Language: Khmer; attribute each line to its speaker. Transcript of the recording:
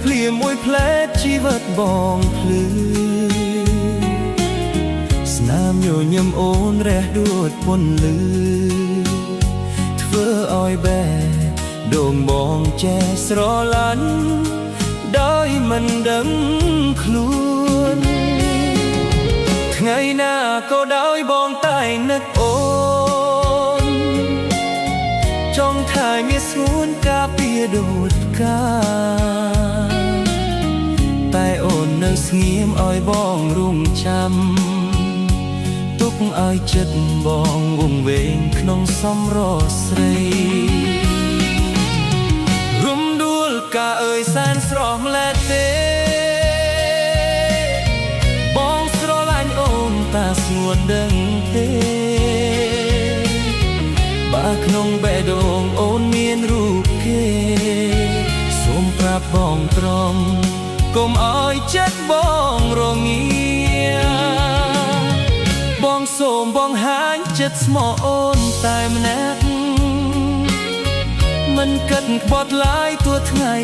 Speaker 1: ភ្លាមមួយផ្លែជីវិតបងភ្លឺស្នាមញញឹមអូនរះដួចពន្លឺធ្វើឲ្យបែដងបងចេះស្រឡាញ់ដោយមិនដឹងខ្លួនថ្ងៃណាក៏ដោយបងតែងនឹកអូនចង់ថាយមានស្ងួនការពារដូចផ្កាតែអូននៅស្ងៀមឲ្យបងរងចាំទុកឲ្យចិត្តបងវង្វេងក្នុងសំរស្រីរំដួលកាអើយសែនស្រស់ម្លែកទេបងស្រឡាញ់អូនតាស្ងួនដឹងទេបើក្នុងបេះដូងអូនមានរូបគេសូមប្រាប់បងត្រង់កុំឲ្យចិត្តបងរងាបងសូមបងហាញចិត្តស្មោះអូនតែម្នាក់មិនគិតក្បត់ឡើយទួថ្ងៃ